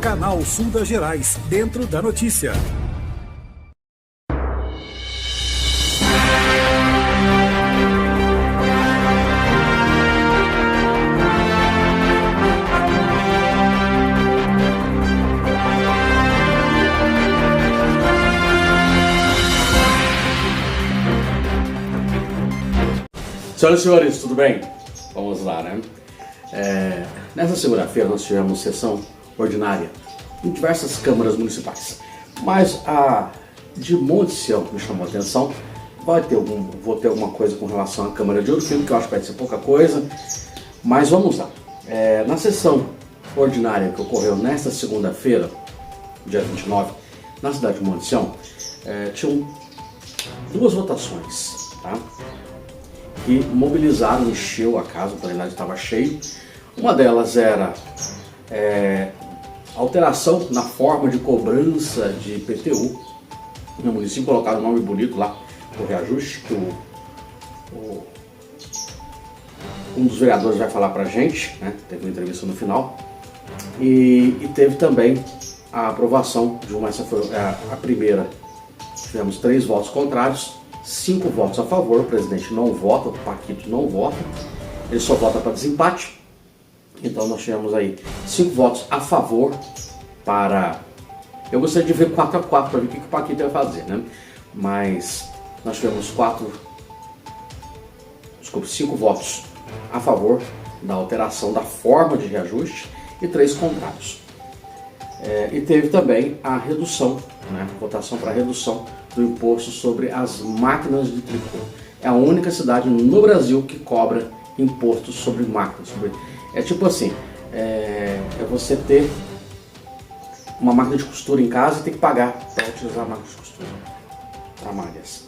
Canal Sul das Gerais, dentro da notícia. Senhoras e senhores, tudo bem? Vamos lá, né? Nessa segunda-feira nós tivemos sessão ordinária em diversas câmaras municipais, mas a de Monte Sião me chamou a atenção. Vou ter alguma coisa com relação à Câmara de Ouro Fino, que eu acho que vai ser pouca coisa, mas vamos lá. Na sessão ordinária que ocorreu nesta segunda-feira, dia 29, na cidade de Monte Sião, tinham duas votações, tá? Que mobilizaram, encheu a casa, o plenário estava cheio. Uma delas era alteração na forma de cobrança de IPTU no município, colocaram um nome bonito lá, o reajuste, que um dos vereadores vai falar pra gente, né? Teve uma entrevista no final, e teve também a aprovação de essa foi a primeira. Tivemos 3 votos contrários, 5 votos a favor, o presidente não vota, o Paquito não vota, ele só vota para desempate. Então nós tivemos aí 5 votos a favor para... Eu gostaria de ver 4 a 4 para ver o que o Paquito vai fazer, né? Mas nós tivemos 5 votos a favor da alteração da forma de reajuste e 3 contrários. E teve também a redução, né? Votação para redução do imposto sobre as máquinas de tricô. É a única cidade no Brasil que cobra imposto sobre máquinas. É tipo assim, é você ter uma máquina de costura em casa e ter que pagar para utilizar a máquina de costura, para malhas.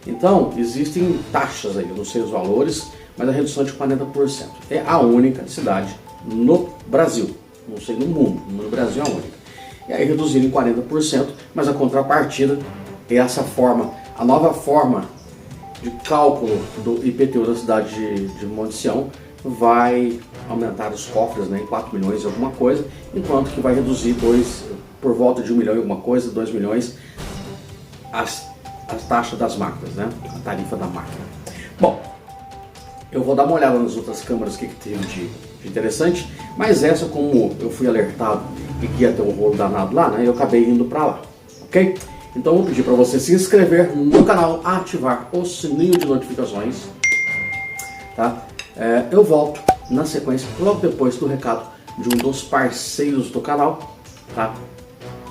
Então, existem taxas aí, eu não sei os valores, mas a redução é de 40%. É a única cidade no Brasil, não sei no mundo, no Brasil é a única. E aí reduziram em 40%, mas a contrapartida é essa forma, a nova forma de cálculo do IPTU da cidade de Monte Sião vai aumentar os cofres, né, em 4 milhões e alguma coisa, enquanto que vai reduzir por volta de 1 milhão e alguma coisa, 2 milhões, as taxas das máquinas, né, a tarifa da máquina. Bom, eu vou dar uma olhada nas outras câmaras, o que teve de interessante, mas essa, como eu fui alertado e que ia ter um rolo danado lá, né, eu acabei indo para lá, ok? Então eu vou pedir para você se inscrever no canal, ativar o sininho de notificações, tá? Eu volto na sequência, logo depois do recado de um dos parceiros do canal, tá?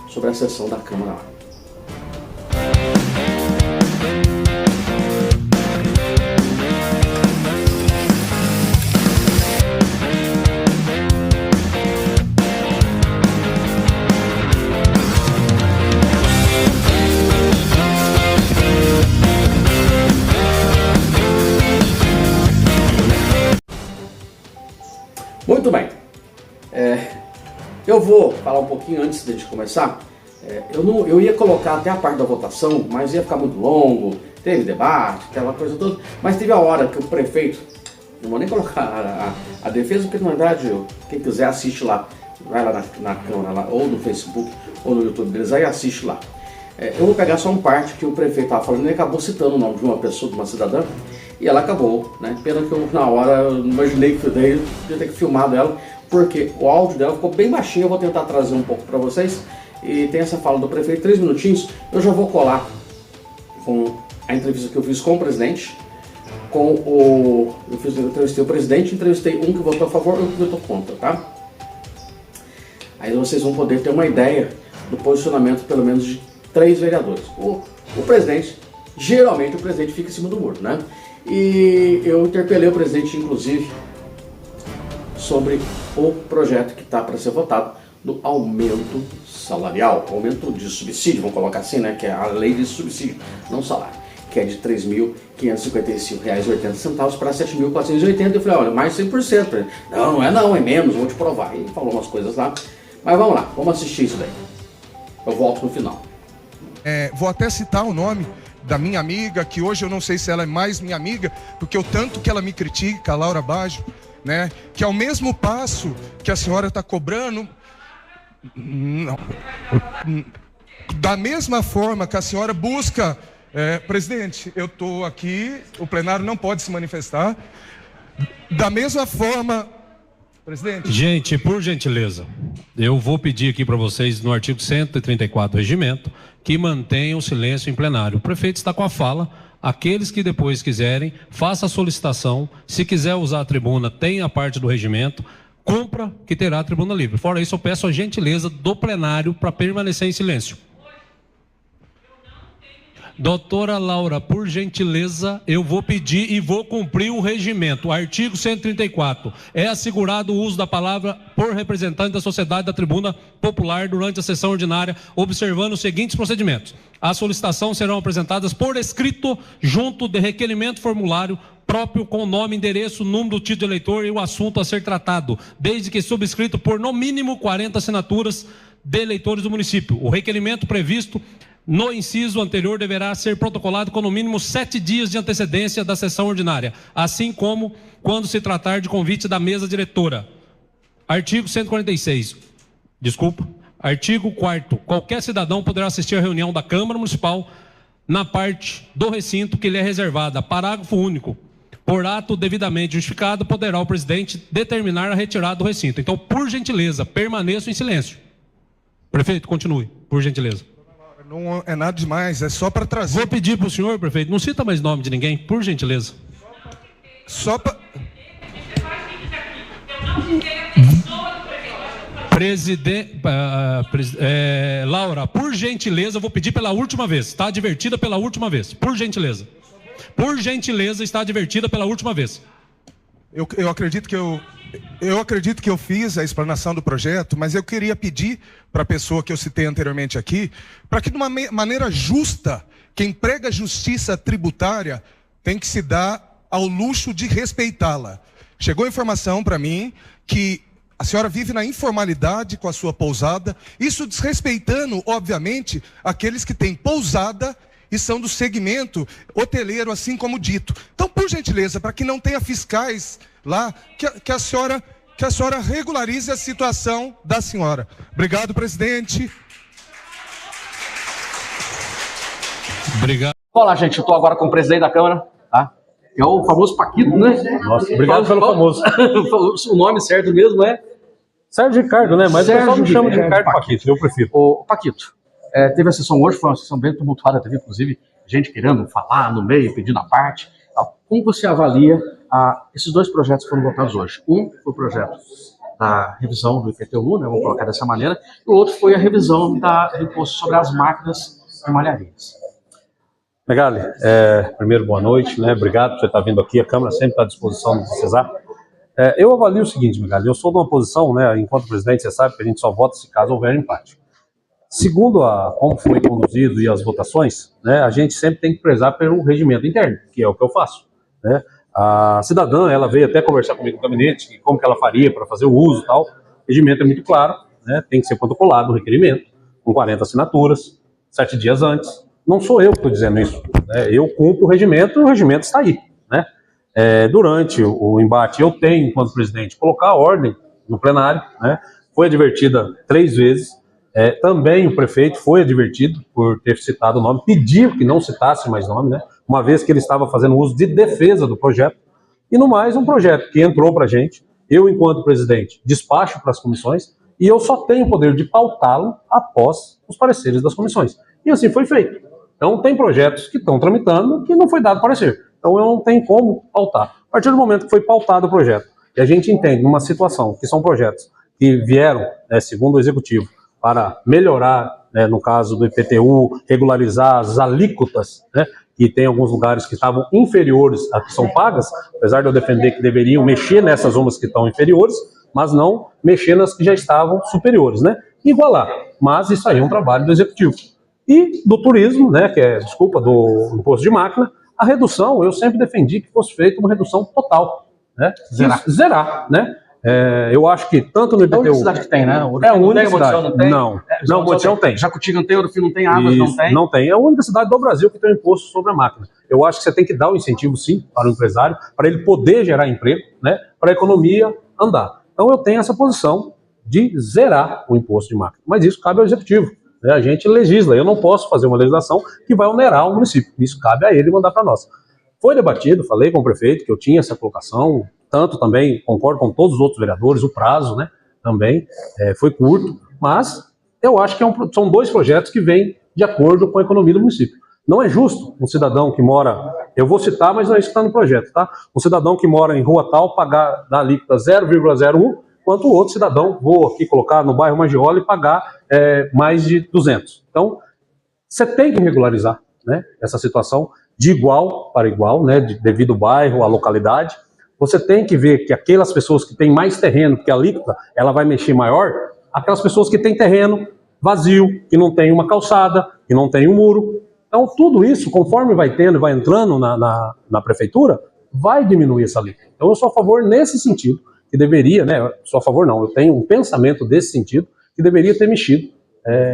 Sobre a sessão da Câmara lá. Muito bem, eu vou falar um pouquinho antes de começar. Eu ia colocar até a parte da votação, mas ia ficar muito longo, teve debate, aquela coisa toda, mas teve a hora que o prefeito, não vou nem colocar a defesa, porque na verdade quem quiser assiste lá, vai lá na Câmara, lá, ou no Facebook, ou no YouTube deles, aí assiste lá. Eu vou pegar só uma parte que o prefeito estava falando, ele acabou citando o nome de uma pessoa, de uma cidadã, e ela acabou, né? Pena que eu, na hora, eu imaginei que eu ia ter que filmar dela, porque o áudio dela ficou bem baixinho. Eu vou tentar trazer um pouco para vocês. E tem essa fala do prefeito, 3 minutinhos. Eu já vou colar com a entrevista que eu fiz com o presidente. Eu entrevistei o presidente, entrevistei um que votou a favor e um que votou contra, tá? Aí vocês vão poder ter uma ideia do posicionamento, pelo menos, de 3 vereadores. O presidente, geralmente o presidente fica em cima do muro, né? E eu interpelei o presidente, inclusive, sobre o projeto que está para ser votado do aumento salarial, aumento de subsídio, vamos colocar assim, né? Que é a lei de subsídio, não salário, que é de R$ 3.555,80 para R$ 7.480. Eu falei, olha, mais 100%. Não é menos, vou te provar. E ele falou umas coisas lá. Mas vamos lá, vamos assistir isso daí. Eu volto no final. Vou até citar o nome da minha amiga, que hoje eu não sei se ela é mais minha amiga, porque o tanto que ela me critica, a Laura Baggio, né? Que ao mesmo passo que a senhora está cobrando Não. Da mesma forma que a senhora busca... presidente, eu estou aqui, o plenário não pode se manifestar. Da mesma forma... Presidente... Gente, por gentileza, eu vou pedir aqui para vocês, no artigo 134 do regimento, que mantenham o silêncio em plenário. O prefeito está com a fala. Aqueles que depois quiserem, faça a solicitação. Se quiser usar a tribuna, tem a parte do regimento. Cumpra, que terá a tribuna livre. Fora isso, eu peço a gentileza do plenário para permanecer em silêncio. Doutora Laura, por gentileza, eu vou pedir e vou cumprir o regimento. Artigo 134. É assegurado o uso da palavra por representante da sociedade da tribuna popular durante a sessão ordinária, observando os seguintes procedimentos. As solicitações serão apresentadas por escrito, junto de requerimento formulário próprio com nome, endereço, número do título de eleitor e o assunto a ser tratado, desde que subscrito por no mínimo 40 assinaturas de eleitores do município. O requerimento previsto no inciso anterior deverá ser protocolado com no mínimo 7 dias de antecedência da sessão ordinária, assim como quando se tratar de convite da mesa diretora. Artigo 146. Desculpa. Artigo 4º. Qualquer cidadão poderá assistir à reunião da Câmara Municipal na parte do recinto que lhe é reservada. Parágrafo único. Por ato devidamente justificado, poderá o presidente determinar a retirada do recinto. Então, por gentileza, permaneçam em silêncio. Prefeito, continue, por gentileza. Não é nada demais, é só para trazer... Vou pedir para o senhor, prefeito, não cita mais nome de ninguém, por gentileza. Só para... Laura, por gentileza, eu vou pedir pela última vez. Está advertida pela última vez, por gentileza. Por gentileza, está advertida pela última vez. Eu acredito que eu fiz a explanação do projeto, mas eu queria pedir para a pessoa que eu citei anteriormente aqui, para que de uma maneira justa, quem prega justiça tributária tem que se dar ao luxo de respeitá-la. Chegou informação para mim que a senhora vive na informalidade com a sua pousada, isso desrespeitando, obviamente, aqueles que têm pousada e são do segmento hoteleiro, assim como dito. Então, por gentileza, para que não tenha fiscais lá, que a senhora regularize a situação da senhora. Obrigado, presidente. Obrigado. Olá, gente, eu estou agora com o presidente da Câmara, tá? É o famoso Paquito, né? Nossa, obrigado pelo famoso. O nome certo mesmo é? Sérgio Ricardo, né? Mas o pessoal me chama de Ricardo Paquito, eu prefiro. O Paquito, teve a sessão hoje, foi uma sessão bem tumultuada, teve inclusive gente querendo falar no meio, pedindo a parte. Como você avalia esses dois projetos que foram votados hoje? Um foi o projeto da revisão do IPTU, né, vamos colocar dessa maneira, e o outro foi a revisão do imposto sobre as máquinas e malharias. Megali, primeiro boa noite, né? Obrigado por você estar vindo aqui, a Câmara sempre está à disposição de Cesar. Eu avalio o seguinte, Megali, eu sou de uma posição, né, enquanto presidente, você sabe que a gente só vota se caso houver empate. Segundo como foi conduzido e as votações, né, a gente sempre tem que prezar pelo regimento interno, que é o que eu faço, né? A cidadã, ela veio até conversar comigo no gabinete, como que ela faria para fazer o uso e tal. O regimento é muito claro, né, tem que ser protocolado o requerimento, com 40 assinaturas, 7 dias antes. Não sou eu que estou dizendo isso, né? Eu cumpro o regimento e o regimento está aí, né? Durante o embate, eu tenho, enquanto presidente, colocar a ordem no plenário, né? Foi advertida 3 vezes. Também o prefeito foi advertido por ter citado o nome, pediu que não citasse mais nome, né? Uma vez que ele estava fazendo uso de defesa do projeto. E no mais, um projeto que entrou para a gente, eu, enquanto presidente, despacho para as comissões, e eu só tenho o poder de pautá-lo após os pareceres das comissões. E assim foi feito. Então, tem projetos que estão tramitando que não foi dado parecer. Então, eu não tenho como pautar. A partir do momento que foi pautado o projeto, e a gente entende, numa situação que são projetos que vieram, segundo o Executivo, para melhorar, né, no caso do IPTU, regularizar as alíquotas, né, que tem alguns lugares que estavam inferiores a que são pagas, apesar de eu defender que deveriam mexer nessas umas que estão inferiores, mas não mexer nas que já estavam superiores, né? Igualar. Mas isso aí é um trabalho do Executivo. E do turismo, né, que é, do imposto de máquina, a redução, eu sempre defendi que fosse feita uma redução total, né? Zerar, né? Eu acho que tanto no IPTU... É a única cidade que tem, né? É a única cidade. Não tem? Não, Montião tem. Jacutinga não tem, Ouro não tem, Águas não tem? Não tem. É a única cidade do Brasil que tem um imposto sobre a máquina. Eu acho que você tem que dar o incentivo, sim, para o empresário, para ele poder gerar emprego, né? Para a economia andar. Então eu tenho essa posição de zerar o imposto de máquina. Mas isso cabe ao executivo, né? A gente legisla, eu não posso fazer uma legislação que vai onerar o município, isso cabe a ele mandar para nós. Foi debatido, falei com o prefeito que eu tinha essa colocação, tanto também, concordo com todos os outros vereadores, o prazo, né, também foi curto, mas eu acho que são dois projetos que vêm de acordo com a economia do município. Não é justo um cidadão que mora, eu vou citar, mas não é isso que está no projeto, tá? Um cidadão que mora em rua tal pagar da alíquota 0,01, enquanto o outro cidadão, vou aqui colocar no bairro Maggiolo e pagar mais de 200. Então, você tem que regularizar, né, essa situação de igual para igual, né, devido ao bairro, à localidade. Você tem que ver que aquelas pessoas que têm mais terreno, porque a alíquota ela vai mexer maior, aquelas pessoas que têm terreno vazio, que não tem uma calçada, que não tem um muro. Então, tudo isso, conforme vai tendo e vai entrando na prefeitura, vai diminuir essa alíquota. Então, eu sou a favor nesse sentido, que deveria, né, sou a favor não, eu tenho um pensamento desse sentido, que deveria ter mexido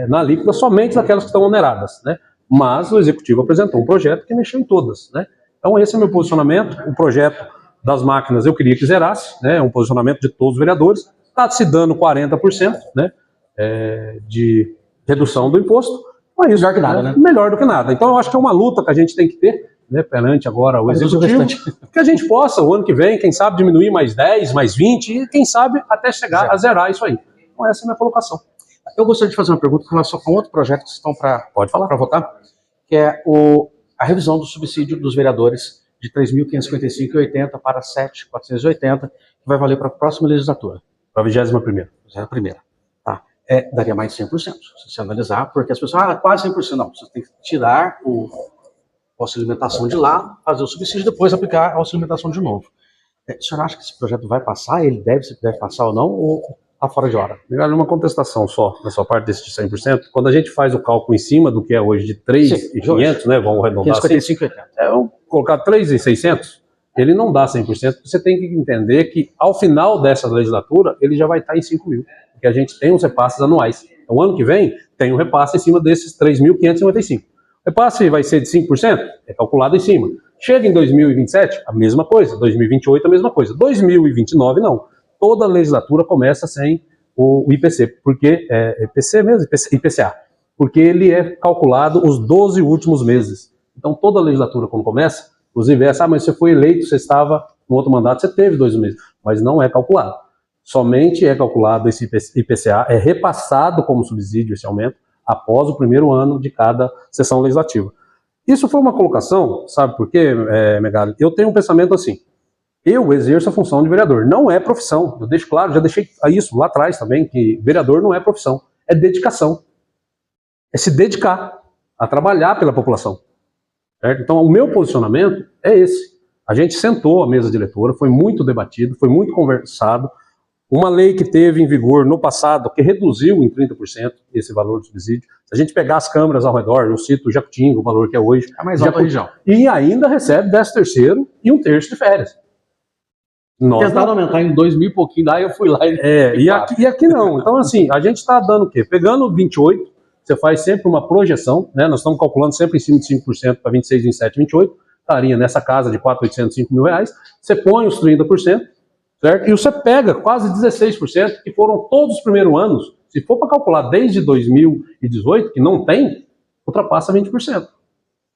na alíquota somente daquelas que estão oneradas, né? Mas o executivo apresentou um projeto que mexeu em todas, né? Então, esse é o meu posicionamento. O projeto das máquinas eu queria que zerasse, né? Um posicionamento de todos os vereadores. Está se dando 40%, né? De redução do imposto. Mas isso, melhor que nada, né? Melhor do que nada. Então, eu acho que é uma luta que a gente tem que ter, né, perante agora o executivo, que a gente possa, o ano que vem, quem sabe, diminuir mais 10, mais 20, e quem sabe até chegar a zerar isso aí. Então, essa é a minha colocação. Eu gostaria de fazer uma pergunta em relação a um outro projeto que vocês estão para votar, que é a revisão do subsídio dos vereadores de R$ 3.555,80 para R$ 7.480, que vai valer para a próxima legislatura. Para a 21ª. 21ª. Tá. Daria mais de 100%, se você analisar, porque as pessoas, quase 100%, não, você tem que tirar o auxílio alimentação de lá, fazer o subsídio e depois aplicar a auxílio alimentação de novo. O senhor acha que esse projeto vai passar? Ele deve passar ou não? Ou está fora de hora? Uma contestação só, na sua parte desse de 100%, quando a gente faz o cálculo em cima do que é hoje de 3.500, né, vamos arredondar 555,80. Vamos colocar 3.600, ele não dá 100%, você tem que entender que ao final dessa legislatura, ele já vai estar em 5 mil, porque a gente tem os repasses anuais. Então, ano que vem, tem um repasse em cima desses 3.555. O repasse vai ser de 5%, é calculado em cima. Chega em 2027, a mesma coisa, 2028 a mesma coisa, 2029 não. Toda legislatura começa sem o IPC, porque IPC mesmo, IPCA, porque ele é calculado os 12 últimos meses. Então toda legislatura quando começa, inclusive mas você foi eleito, você estava no outro mandato, você teve 2 meses, mas não é calculado. Somente é calculado esse IPCA, é repassado como subsídio esse aumento após o primeiro ano de cada sessão legislativa. Isso foi uma colocação, sabe por quê, Megali? Eu tenho um pensamento assim. Eu exerço a função de vereador, não é profissão. Eu deixo claro, já deixei isso lá atrás também, que vereador não é profissão, é dedicação. É se dedicar a trabalhar pela população. Certo? Então, o meu posicionamento é esse. A gente sentou a mesa diretora, foi muito debatido, foi muito conversado. Uma lei que teve em vigor no passado, que reduziu em 30% esse valor do subsídio. Se a gente pegar as câmaras ao redor, eu cito o Jacutinga, o valor que é hoje. É mais alto da região. E ainda recebe 13º e 1/3 de férias. Tentaram aumentar em 2.000 e pouquinho, daí eu fui lá e aqui não. Então, assim, a gente está dando o quê? Pegando 28, você faz sempre uma projeção, né? Nós estamos calculando sempre em cima de 5% para 26, 27, 28, estaria nessa casa de 4.805 mil reais, você põe os 30%, certo? E você pega quase 16%, que foram todos os primeiros anos, se for para calcular desde 2018, que não tem, ultrapassa 20%.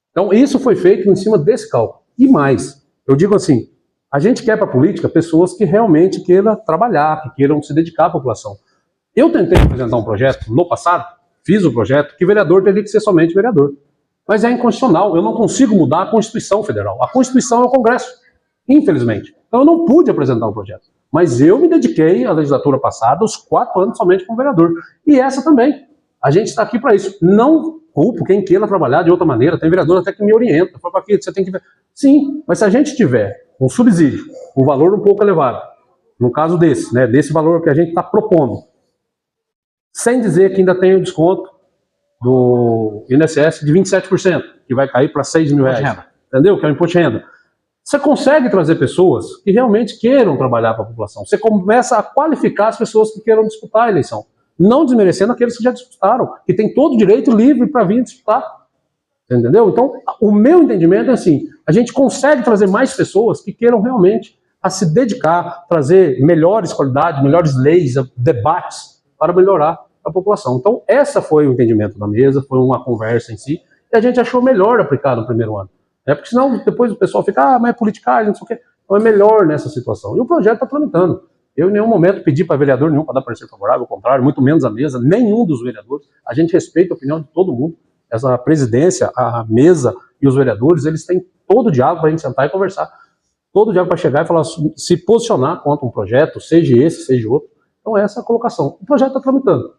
Então, isso foi feito em cima desse cálculo. E mais, eu digo assim, a gente quer para a política pessoas que realmente queiram trabalhar, que queiram se dedicar à população. Eu tentei apresentar um projeto no passado, fiz o projeto, que vereador teria que ser somente vereador. Mas é inconstitucional, eu não consigo mudar a Constituição Federal. A Constituição é o Congresso, infelizmente. Então eu não pude apresentar um projeto. Mas eu me dediquei à legislatura passada, os 4 anos somente como vereador. E essa também. A gente está aqui para isso. Não culpo quem queira trabalhar de outra maneira. Tem vereador até que me orienta. Fala, aqui, você tem que ver. Sim, mas se a gente tiver um subsídio, um valor um pouco elevado, no caso desse, né, desse valor que a gente está propondo, sem dizer que ainda tem o desconto do INSS de 27%, que vai cair para 6 mil reais, entendeu? Que é o imposto de renda. Você consegue trazer pessoas que realmente queiram trabalhar para a população. Você começa a qualificar as pessoas que queiram disputar a eleição, não desmerecendo aqueles que já disputaram, que têm todo o direito livre para vir disputar. Entendeu? Então, o meu entendimento é assim, a gente consegue trazer mais pessoas que queiram realmente a se dedicar, trazer melhores qualidades, melhores leis, debates para melhorar a população. Então, essa foi o entendimento da mesa, foi uma conversa em si, e a gente achou melhor aplicar no primeiro ano. Porque senão depois o pessoal fica, mas é politicagem, não sei o quê. Então é melhor nessa situação. E o projeto está tramitando. Eu em nenhum momento pedi para vereador nenhum para dar parecer favorável, ao contrário, muito menos a mesa, nenhum dos vereadores. A gente respeita a opinião de todo mundo. Essa presidência, a mesa e os vereadores, eles têm todo o diálogo para a gente sentar e conversar. Todo o diálogo para chegar e falar, se posicionar contra um projeto, seja esse, seja outro. Então essa é a colocação. O projeto está tramitando.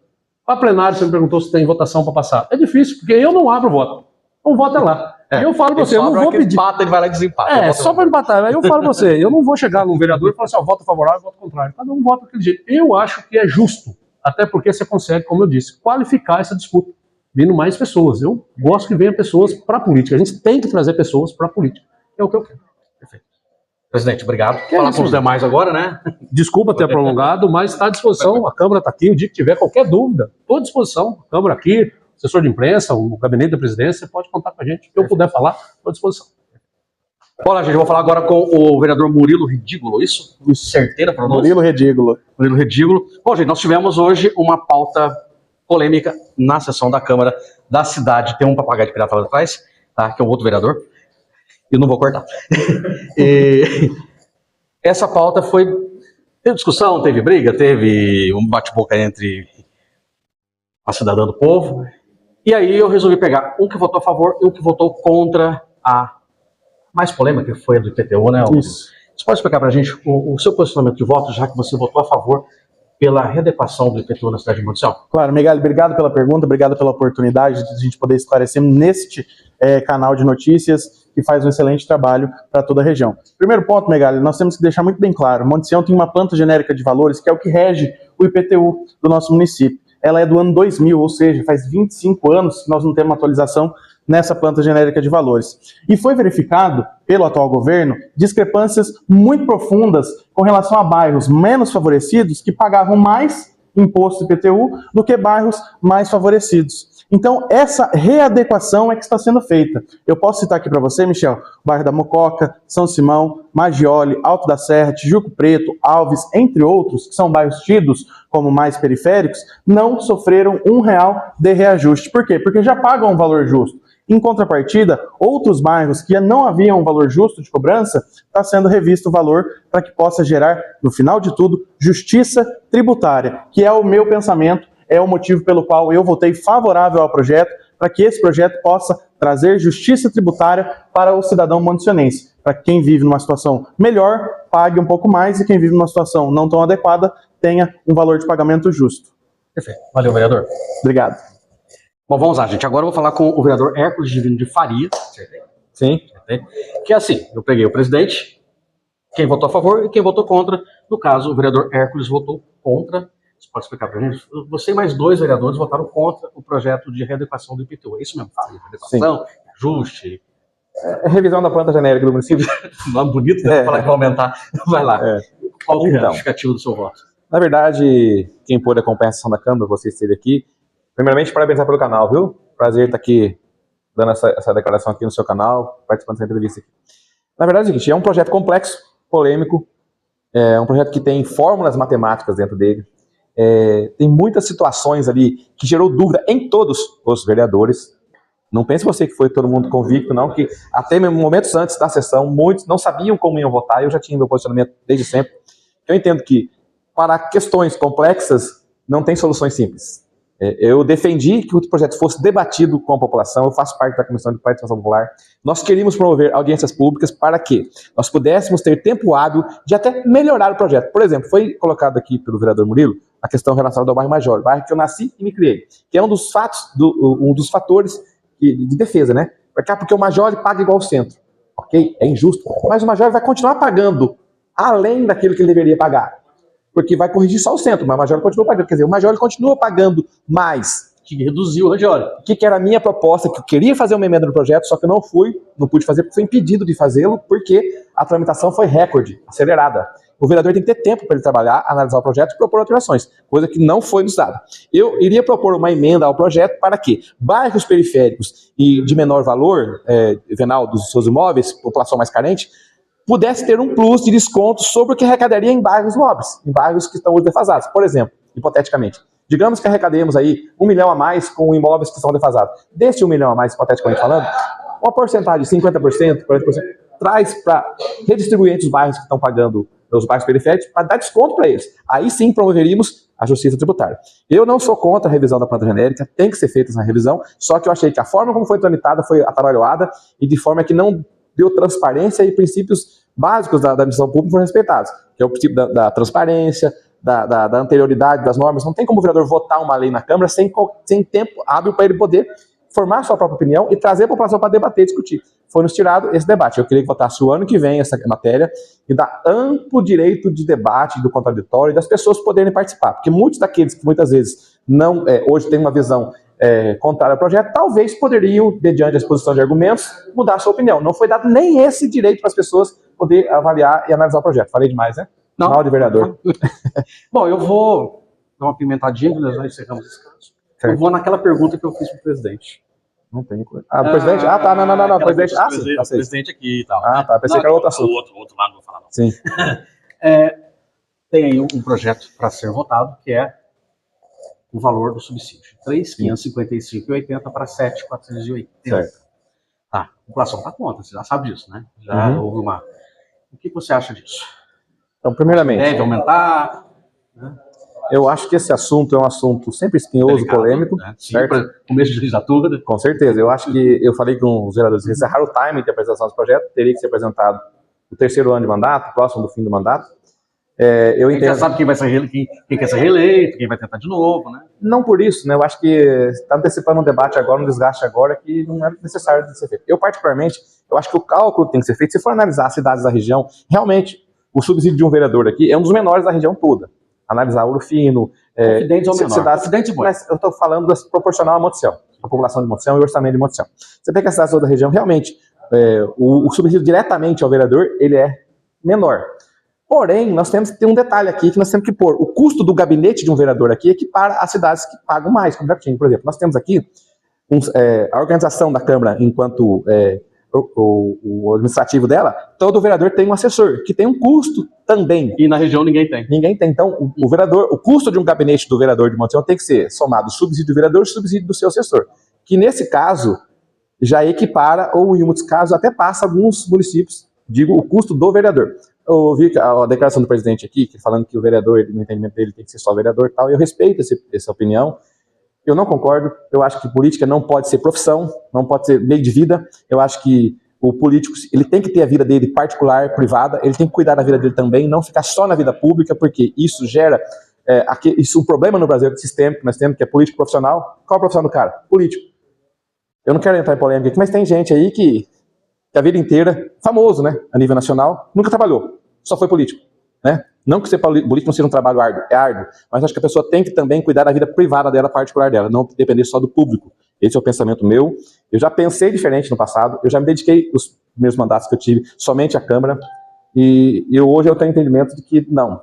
A plenária, você me perguntou se tem votação para passar. É difícil, porque eu não abro o voto. O voto é lá. E eu falo para você, eu não vou pedir. Empata, ele vai lá e desempata. Só para empatar. Aí eu falo para você, eu não vou chegar num vereador e falar assim, voto favorável, voto contrário. Cada um vota daquele jeito. Eu acho que é justo, até porque você consegue, como eu disse, qualificar essa disputa, vindo mais pessoas. Eu gosto que venha pessoas para a política. A gente tem que trazer pessoas para a política. É o que eu quero. Perfeito. Presidente, obrigado. Falar com os demais agora, né? Desculpa ter prolongado, mas está à disposição. A Câmara está aqui. O dia que tiver qualquer dúvida, estou à disposição. A Câmara aqui, assessor de imprensa, o gabinete da presidência, pode contar com a gente. O que eu puder falar, estou à disposição. Olá, gente, eu vou falar agora com o vereador Murilo Redígulo, isso? Certeira para nós? Murilo Redígulo. Murilo Redígulo. Bom, gente, nós tivemos hoje uma pauta polêmica na sessão da Câmara da cidade. Tem um papagaio de pirata lá atrás, tá? Que é um outro vereador. E não vou cortar. Essa pauta foi... Teve discussão, teve briga, teve um bate-boca entre a cidadã do povo. E aí eu resolvi pegar um que votou a favor e um que votou contra a mais polêmica, que foi a do IPTU, né? Isso. Você pode explicar para a gente o seu posicionamento de voto, já que você votou a favor pela readequação do IPTU na cidade de Monticello? Claro, Megali, obrigado pela pergunta, obrigado pela oportunidade de a gente poder esclarecer neste canal de notícias que faz um excelente trabalho para toda a região. Primeiro ponto, Megali, nós temos que deixar muito bem claro, Monticello tem uma planta genérica de valores que é o que rege o IPTU do nosso município. Ela é do ano 2000, ou seja, faz 25 anos que nós não temos uma atualização nessa planta genérica de valores. E foi verificado, pelo atual governo, discrepâncias muito profundas com relação a bairros menos favorecidos que pagavam mais imposto IPTU do que bairros mais favorecidos. Então, essa readequação é que está sendo feita. Eu posso citar aqui para você, Michel, o bairro da Mococa, São Simão, Magioli, Alto da Serra, Tijuco Preto, Alves, entre outros, que são bairros tidos como mais periféricos, não sofreram R$1 de reajuste. Por quê? Porque já pagam um valor justo. Em contrapartida, outros bairros que não haviam um valor justo de cobrança, está sendo revisto o valor para que possa gerar, no final de tudo, justiça tributária, que é o meu pensamento, é o motivo pelo qual eu votei favorável ao projeto, para que esse projeto possa trazer justiça tributária para o cidadão monticellense. Para que quem vive numa situação melhor, pague um pouco mais, e quem vive numa situação não tão adequada, tenha um valor de pagamento justo. Perfeito. Valeu, vereador. Obrigado. Bom, vamos lá, gente. Agora eu vou falar com o vereador Hércules Divino de Faria. Sim. Que é assim, eu peguei o presidente, quem votou a favor e quem votou contra. No caso, o vereador Hércules votou contra. Você pode explicar para a gente? Você e mais 2 vereadores votaram contra o projeto de readequação do IPTU. É isso mesmo? Readequação, ajuste. Revisão da planta genérica do município. Nome bonito, né? Falar que vai aumentar. Vai lá. Qual que é a justificativa do seu voto? Na verdade, quem pôde acompanhar a sessão da Câmara, você esteve aqui. Primeiramente, parabenizar pelo canal, viu? Prazer estar aqui, dando essa declaração aqui no seu canal, participando dessa entrevista aqui. Na verdade, é o seguinte, é um projeto complexo, polêmico, é um projeto que tem fórmulas matemáticas dentro dele, tem muitas situações ali que gerou dúvida em todos os vereadores. Não pense você que foi todo mundo convicto, não, que até momentos antes da sessão, muitos não sabiam como iam votar, eu já tinha meu posicionamento desde sempre. Eu entendo que, para questões complexas, não tem soluções simples. Eu defendi que o projeto fosse debatido com a população, eu faço parte da Comissão de Participação Popular. Nós queríamos promover audiências públicas para que nós pudéssemos ter tempo hábil de até melhorar o projeto. Por exemplo, foi colocado aqui pelo vereador Murilo a questão relacionada ao bairro Major, bairro que eu nasci e me criei, que é um dos fatores de defesa, né? Porque o Major paga igual ao centro, ok? É injusto, mas o Major vai continuar pagando além daquilo que ele deveria pagar. Porque vai corrigir só o centro, mas o Major continua pagando. Quer dizer, o Major continua pagando mais. Que reduziu o Major. Que era a minha proposta, que eu queria fazer uma emenda no projeto, só que eu não pude fazer, porque fui impedido de fazê-lo, porque a tramitação foi recorde, acelerada. O vereador tem que ter tempo para ele trabalhar, analisar o projeto e propor alterações, coisa que não foi nos dada. Eu iria propor uma emenda ao projeto para que bairros periféricos e de menor valor venal dos seus imóveis, população mais carente, pudesse ter um plus de desconto sobre o que arrecadaria em bairros nobres, em bairros que estão hoje defasados. Por exemplo, hipoteticamente, digamos que arrecademos aí 1 milhão a mais com imóveis que estão defasados. Desse 1 milhão a mais, hipoteticamente falando, uma porcentagem de 50%, 40%, traz para redistribuir entre os bairros que estão pagando, os bairros periféricos, para dar desconto para eles. Aí sim promoveríamos a justiça tributária. Eu não sou contra a revisão da planta genérica, tem que ser feita essa revisão, só que eu achei que a forma como foi tramitada foi atabalhoada e de forma que não deu transparência e princípios básicos da administração pública foram respeitados, que é o princípio da transparência, da anterioridade das normas. Não tem como o vereador votar uma lei na Câmara sem tempo hábil para ele poder formar sua própria opinião e trazer a população para debater e discutir. Foi nos tirado esse debate. Eu queria que votasse o ano que vem essa matéria e dar amplo direito de debate, do contraditório, e das pessoas poderem participar. Porque muitos daqueles que muitas vezes não, hoje têm uma visão contrária ao projeto, talvez poderiam, mediante a exposição de argumentos, mudar a sua opinião. Não foi dado nem esse direito para as pessoas poder avaliar e analisar o projeto. Falei demais, né? Não. Mal de vereador. Bom, eu vou dar uma pimentadinha, que nós já encerramos esse caso. Certo. Eu vou naquela pergunta que eu fiz para o presidente. Não tem coisa. Ah, o presidente? Ah, tá, não. Presidente. Ah, sim. O presidente aqui e tal. Ah, tá. Pensei que era outro assunto. O outro lado não vou falar, não. Sim. Tem aí um projeto para ser votado, que é o valor do subsídio. 3.555,80 para 7.480. Certo. Tá, a população está contra, você já sabe disso, né? Já houve uma... O que você acha disso? Então, primeiramente, Deve aumentar? Né? eu acho que esse assunto é um assunto sempre espinhoso, Delicado, polêmico, né? Sim, certo? para começo de legislatura. Com certeza. Eu acho que eu falei com os vereadores, eles erraram o timing de apresentação do projeto, teria que ser apresentado no 3º ano de mandato, próximo do fim do mandato. Eu A gente já entendo. sabe quem vai ser quem quer ser reeleito, quem vai tentar de novo, né? Não por isso, né? Eu acho que está antecipando um debate agora, um desgaste agora, que não é necessário de ser feito. Eu, particularmente, eu acho que o cálculo tem que ser feito. Se for analisar as cidades da região, realmente, o subsídio de um vereador aqui é um dos menores da região toda. Analisar Ouro Fino, Confidente ou menor? cidades, Confidente, bom. mas eu estou falando proporcional a Montecião, a população de Montecião e o orçamento de Montecião. Você pega as cidades da região, realmente, o subsídio diretamente ao vereador, ele é menor. Porém, nós temos que ter um detalhe aqui, que nós temos que pôr o custo do gabinete de um vereador aqui equipara as cidades que pagam mais, como Jacutinga, por exemplo. Nós temos aqui a organização da Câmara, enquanto o administrativo dela, todo vereador tem um assessor, que tem um custo também. E na região ninguém tem. Ninguém tem. Então, o custo de um gabinete do vereador de Montecião tem que ser somado o subsídio do vereador e o subsídio do seu assessor. Que, nesse caso, já equipara, ou em muitos casos, até passa alguns municípios, digo, o custo do vereador. Eu ouvi a declaração do presidente aqui, falando que o vereador, no entendimento dele, tem que ser só vereador e tal, e eu respeito essa opinião. Eu não concordo. Eu acho que política não pode ser profissão, não pode ser meio de vida. Eu acho que o político, ele tem que ter a vida dele particular, privada, ele tem que cuidar da vida dele também, não ficar só na vida pública, porque isso gera um problema no Brasil, esse sistema que nós temos, que é político profissional. Qual é a profissão do cara? Político. Eu não quero entrar em polêmica aqui, mas tem gente aí que a vida inteira, famoso, né, a nível nacional, nunca trabalhou, só foi político, né? Não que ser político não seja um trabalho árduo, é árduo, mas acho que a pessoa tem que também cuidar da vida privada dela, particular dela, não depender só do público. Esse é o pensamento meu. Eu já pensei diferente no passado, eu já me dediquei os meus mandatos que eu tive somente à Câmara, e hoje eu tenho entendimento de que não.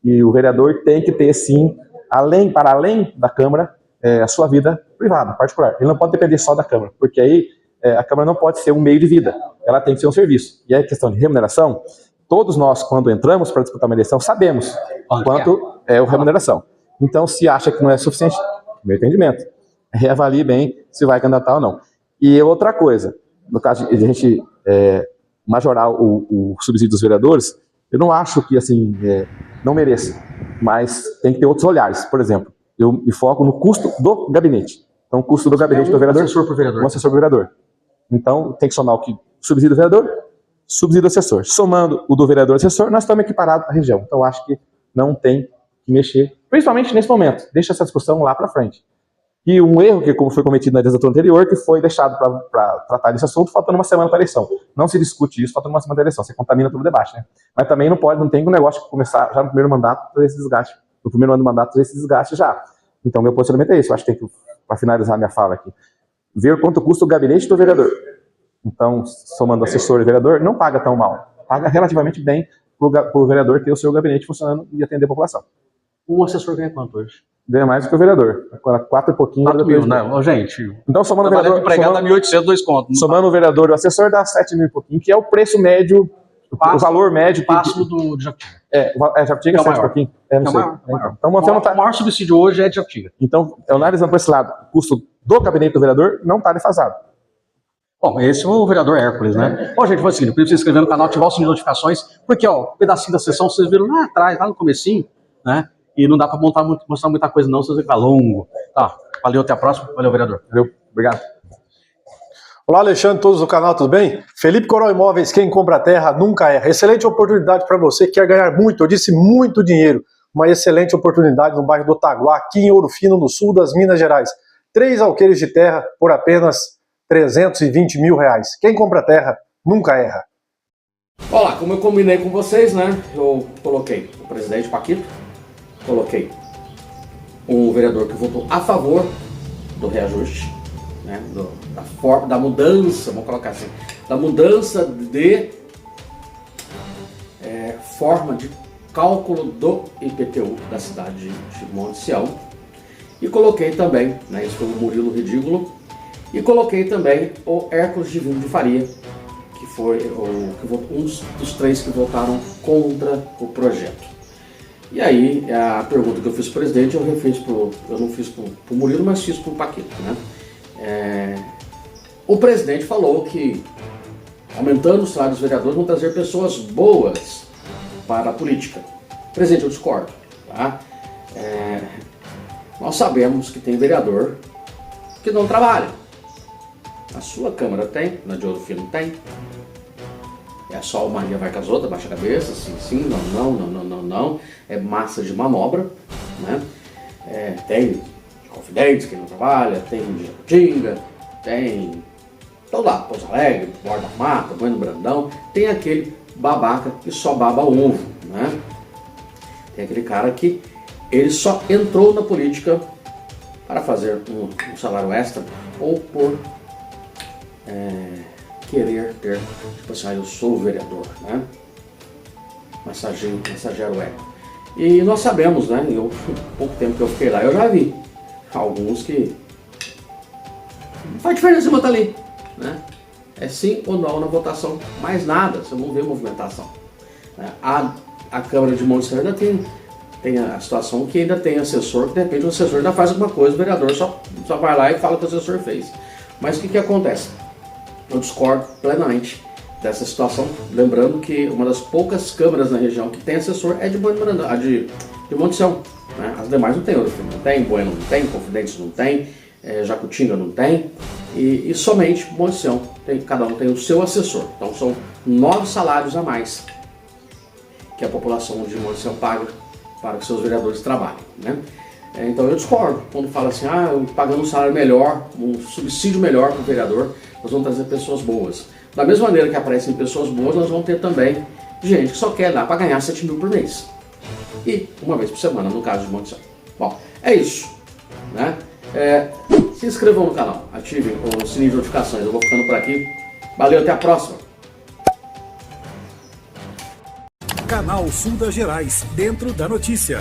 E o vereador tem que ter, sim, para além da Câmara, a sua vida privada, particular. Ele não pode depender só da Câmara, porque aí a Câmara não pode ser um meio de vida, ela tem que ser um serviço. E aí a questão de remuneração, todos nós, quando entramos para disputar uma eleição, sabemos quanto é a remuneração. Então, se acha que não é suficiente, meu entendimento, reavalie bem se vai candidatar ou não. E outra coisa, no caso de a gente majorar o subsídio dos vereadores, eu não acho que, assim, não mereça, mas tem que ter outros olhares. Por exemplo, eu me foco no custo do gabinete. Então, o custo do gabinete do vereador, assessor por vereador. Um assessor por vereador. Então, tem que somar o que subsídio do vereador, subsídio do assessor. Somando o do vereador e assessor, nós estamos equiparados à região. Então, acho que não tem que mexer, principalmente nesse momento. Deixa essa discussão lá para frente. E um erro que foi cometido na legislatura anterior, que foi deixado para tratar desse assunto faltando uma semana para a eleição. Não se discute isso faltando uma semana da eleição, você contamina todo o debate, né? Mas também não tem um negócio de começar já no primeiro mandato trazer esse desgaste. No primeiro ano do mandato trazer esse desgaste já. Então, meu posicionamento é esse. Eu acho que tem que, para finalizar minha fala aqui, ver quanto custa o gabinete do vereador. Então, somando assessor e vereador, não paga tão mal. Paga relativamente bem para o vereador ter o seu gabinete funcionando e atender a população. Um assessor ganha quanto hoje? Ganha mais do que o vereador. 4 e pouquinho. 4 mil, né? Gente, então, somando o vereador, empregado dá 1.800, 2 contos. Somando o vereador e o assessor, dá 7 mil e pouquinho, que é o preço médio o valor médio... Passo do de Jacutinga. Jacutinga, Que é o 7 maior. pouquinho. Não Que é o sei. maior, maior. Então, mantendo O maior subsídio hoje é de Jacutinga. Então, analisando por esse lado, o custo do gabinete do vereador não está defasado. Bom, esse é o vereador Hércules, né? Bom, gente, foi o seguinte, pedi pra você se inscrever no canal, ativar o sininho de notificações, porque, ó, um pedacinho da sessão vocês viram lá atrás, lá no comecinho, né? E não dá pra mostrar muita coisa não, senão fica longo. Tá, valeu, até a próxima. Valeu, vereador. Valeu, obrigado. Olá, Alexandre, todos do canal, tudo bem? Felipe Coral Imóveis, quem compra terra nunca erra. Excelente oportunidade para você que quer ganhar muito, eu disse muito dinheiro. Uma excelente oportunidade no bairro do Taguá, aqui em Ouro Fino, no sul das Minas Gerais. 3 alqueires de terra por apenas R$320 mil. Quem compra terra nunca erra. Olá, como eu combinei com vocês, né? Eu coloquei o presidente Paquito, coloquei um vereador que votou a favor do reajuste, né? Da mudança, vamos colocar assim, da mudança de forma de cálculo do IPTU da cidade de Monte Sião. E coloquei também, né? Isso foi o Murilo Ridículo. E coloquei também o Hércules Divino de Faria, que foi um dos 3 que votaram contra o projeto. E aí, a pergunta que eu fiz para o presidente, eu não fiz para o Murilo, mas fiz para o Paquito, né? O presidente falou que, aumentando o salário dos vereadores, vão trazer pessoas boas para a política. Presidente, eu discordo, tá? Nós sabemos que tem vereador que não trabalha. A sua Câmara tem, na de Ouro Fino tem. É só o Maria vai com as outras, baixa a cabeça, sim, não. É massa de manobra, né? Tem Confidentes que não trabalha, tem de Jacutinga, tem todo lá, Pouso Alegre, Borda Mata, Bueno Brandão. Tem aquele babaca que só baba ovo, né? Tem aquele cara que ele só entrou na política para fazer um salário extra ou por querer ter, tipo assim, eu sou o vereador, né? Massageiro ego. E nós sabemos, né? Pouco tempo que eu fiquei lá, eu já vi alguns que não faz diferença botar ali, né? É sim ou não na votação, mais nada, você não vê movimentação. A Câmara de Monte Sião ainda tem a situação que ainda tem assessor, que de repente o assessor ainda faz alguma coisa, o vereador só vai lá e fala o que o assessor fez. Mas o que acontece? Eu discordo plenamente dessa situação, lembrando que uma das poucas câmaras na região que tem assessor é de Monte Sião, né? As demais não tem, Ouro Fino não tem, Bueno não tem, Confidentes não tem, Jacutinga não tem, e somente Monte Sião, cada um tem o seu assessor. Então são 9 salários a mais que a população de Monte Sião paga para que seus vereadores trabalhem, né? Então eu discordo quando fala assim, pagando um salário melhor, um subsídio melhor para o vereador, nós vamos trazer pessoas boas. Da mesma maneira que aparecem pessoas boas, nós vamos ter também gente que só quer dar para ganhar 7 mil por mês. E uma vez por semana, no caso de Monte Sião. Bom, é isso, né? Se inscrevam no canal, ativem o sininho de notificações. Eu vou ficando por aqui. Valeu, até a próxima! Canal Sul das Gerais, dentro da notícia.